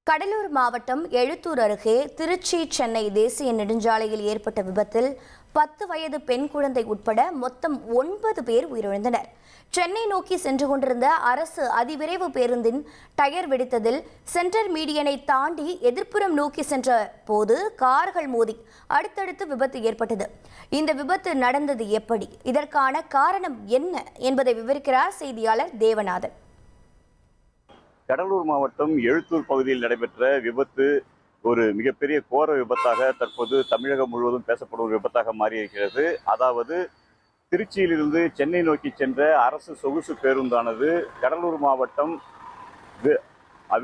கடலூர் மாவட்டம் எழுத்தூர் அருகே திருச்சி சென்னை தேசிய நெடுஞ்சாலையில் ஏற்பட்ட விபத்தில் 10 வயது பெண் குழந்தை உட்பட மொத்தம் 9 பேர் உயிரிழந்தனர். சென்னை நோக்கி சென்று கொண்டிருந்த அரசு அதிவிரைவு பேருந்தின் டயர் வெடித்ததில் சென்டர் மீடியனை தாண்டி எதிர்ப்புறம் நோக்கி சென்ற போது கார்கள் மோதி அடுத்தடுத்து விபத்து ஏற்பட்டது. இந்த விபத்து நடந்தது எப்படி, இதற்கான காரணம் என்ன என்பதை விவரிக்கிறார் செய்தியாளர் தேவநாதன். கடலூர் மாவட்டம் எழுத்தூர் பகுதியில் நடைபெற்ற விபத்து ஒரு மிகப்பெரிய கோர விபத்தாக தற்போது தமிழகம் முழுவதும் பேசப்படும் விபத்தாக மாறியிருக்கிறது. அதாவது திருச்சியிலிருந்து சென்னை நோக்கி சென்ற அரசு சொகுசு பேருந்தானது கடலூர் மாவட்டம்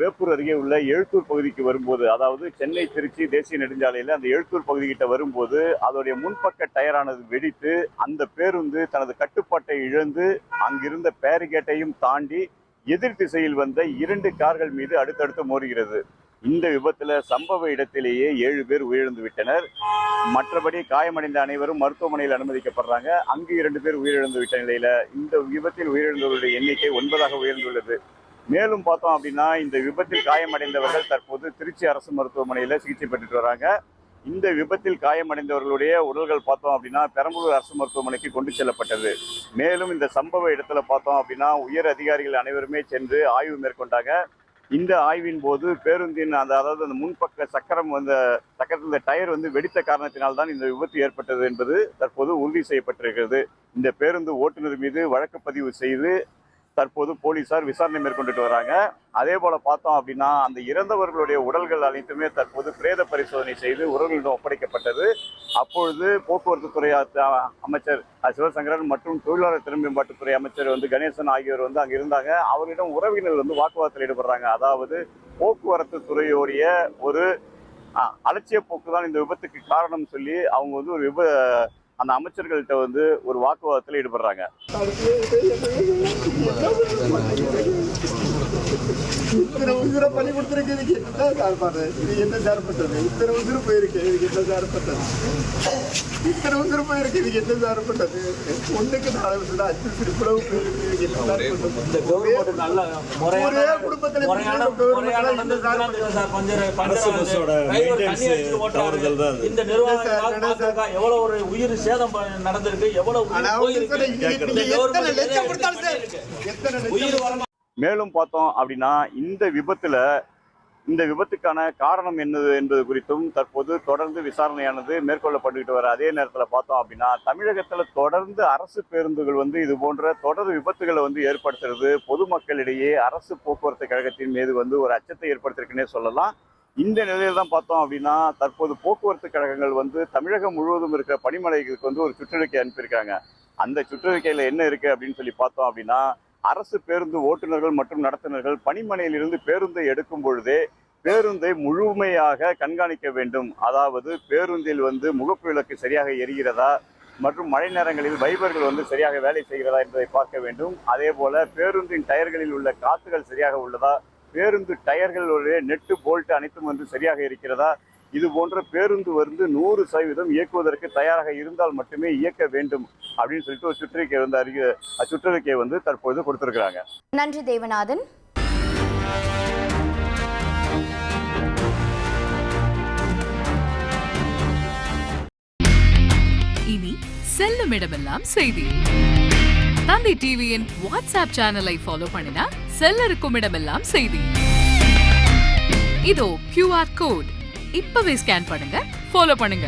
வேப்பூர் அருகே உள்ள எழுத்தூர் பகுதிக்கு வரும்போது, அதாவது சென்னை திருச்சி தேசிய நெடுஞ்சாலையில் அந்த எழுத்தூர் பகுதிக்கிட்ட வரும்போது அதோடைய முன்பக்க டயரானது வெடித்து அந்த பேருந்து தனது கட்டுப்பாட்டை இழந்து அங்கிருந்த பேரிகேட்டையும் தாண்டி எதிர் திசையில் வந்த 2 கார்கள் மீது அடுத்தடுத்து மோதுகிறது. இந்த விபத்தில் சம்பவ இடத்திலேயே 7 பேர் உயிரிழந்து விட்டனர். மற்றபடி காயமடைந்த அனைவரும் மருத்துவமனையில் அனுமதிக்கப்படுறாங்க. அங்கு 2 பேர் உயிரிழந்து விட்ட நிலையில இந்த விபத்தில் உயிரிழந்தவர்களுடைய எண்ணிக்கை 9ஆக உயர்ந்துள்ளது. மேலும் பார்த்தோம் அப்படின்னா, இந்த விபத்தில் காயமடைந்தவர்கள் தற்போது திருச்சி அரசு மருத்துவமனையில் சிகிச்சை பெற்றுட்டு வராங்க. இந்த விபத்தில் காயமடைந்தவர்களுடைய உடல்கள் பார்த்தோம் அப்படின்னா பெரம்பலூர் அரசு மருத்துவமனைக்கு கொண்டு செல்லப்பட்டது. மேலும் இந்த சம்பவ இடத்துல பார்த்தோம் அப்படின்னா உயர் அதிகாரிகள் அனைவருமே சென்று ஆய்வு மேற்கொண்டாங்க. இந்த ஆய்வின் போது பேருந்தின் அதாவது அந்த முன்பக்க சக்கரத்தில் டயர் வெடித்த காரணத்தினால்தான் இந்த விபத்து ஏற்பட்டது என்பது தற்போது உறுதி செய்யப்பட்டிருக்கிறது. இந்த பேருந்து ஓட்டுநர் மீது வழக்கு பதிவு செய்து தற்போது போலீசார் விசாரணை மேற்கொண்டுட்டு வராங்க. அதே போல பார்த்தோம் அப்படின்னா அந்த இறந்தவர்களுடைய உடல்கள் அனைத்துமே தற்போது பிரேத பரிசோதனை செய்து உறவுகளிடம் ஒப்படைக்கப்பட்டது. அப்பொழுது போக்குவரத்து துறை அமைச்சர் சிவசங்கரன் மற்றும் தொழிலாளர் திறன் மேம்பாட்டுத்துறை அமைச்சர் கணேசன் ஆகியோர் அங்க இருந்தாங்க. அவரிடம் உறவினர் வாக்குவாதத்தில் ஈடுபடுறாங்க. அதாவது போக்குவரத்து துறையோடைய ஒரு அலட்சிய போக்குதான் இந்த விபத்துக்கு காரணம் சொல்லி அவங்க ஒரு அந்த அமைச்சர்கள்ட்ட ஒரு வாக்குவாதத்தில் ஈடுபடுறாங்க. இத்தனை உயிரை பலி கொடுத்துருக்கு, இதுக்கு என்னதான் சார்பாடு, இது என்ன சார்பட்டது? இத்தனை உயிர் போயிருக்கு, இதுக்கு என்ன சார்பட்டது? இத்தனை உயிர் போயிருக்கு, இதுக்கு என்ன சார்பட்டது? ஒண்ணுக்கு 4 5 இவ்வளவு போயிருக்கு, இதுக்கு என்ன சார்பட்டது? ஒரே குடும்பத்தில் இந்த நிர்வாகம் எவ்வளவு ஒரு உயிர் சேதம் நடந்திருக்கு, எவ்வளவு மேலும் பார்த்தோம் அப்படின்னா இந்த விபத்துக்கான காரணம் என்னது என்பது குறித்தும் தற்போது தொடர்ந்து விசாரணையானது மேற்கொள்ளப்பட்டுக்கிட்டு வர அதே நேரத்தில் பார்த்தோம் அப்படின்னா தமிழகத்தில் தொடர்ந்து அரசு பேருந்துகள் இது போன்ற தொடர் விபத்துகளை ஏற்படுத்துறது பொதுமக்களிடையே அரசு போக்குவரத்து கழகத்தின் மீது ஒரு அச்சத்தை ஏற்படுத்திருக்குன்னே சொல்லலாம். இந்த நிலையில தான் பார்த்தோம் அப்படின்னா தற்போது போக்குவரத்து கழகங்கள் தமிழகம் முழுவதும் இருக்கிற பணிமனைகளுக்கு ஒரு சுற்றறிக்கை அனுப்பியிருக்காங்க. அந்த சுற்றறிக்கையில் என்ன இருக்கு அப்படின்னு சொல்லி பார்த்தோம் அப்படின்னா, அரசு பேருந்து ஓட்டுநர்கள் மற்றும் நடத்துனர்கள் பணிமனையிலிருந்து பேருந்தை எடுக்கும் பொழுதே பேருந்தை முழுமையாக கண்காணிக்க வேண்டும். அதாவது பேருந்தில் முகப்பு விளக்கு சரியாக எரிகிறதா மற்றும் மழை நேரங்களில் வைபர்கள் சரியாக வேலை செய்கிறதா என்பதை பார்க்க வேண்டும். அதே போல பேருந்தின் டயர்களில் உள்ள காத்துகள் சரியாக உள்ளதா, பேருந்து டயர்களுடைய நெட்டு போல்ட் அனைத்தும் சரியாக இருக்கிறதா, இது போன்ற பேருந்து 100% இயக்குவதற்கு தயாராக இருந்தால் மட்டுமே இயக்க வேண்டும் அப்படின்னு சொல்லிட்டு ஒரு சுற்றறிக்கை தற்போது கொடுத்திருக்கிறாங்க. நன்றி தேவநாதன். இனி செல்லும் இடமெல்லாம் செய்தி. தந்தை டிவியின் வாட்ஸ்அப் சேனலை ஃபாலோ பண்ணினா செல்ல இருக்கும் இடமெல்லாம் செய்தி. இதோ QR கோட் இப்பவே ஸ்கேன் பண்ணுங்க, ஃபாலோ பண்ணுங்க.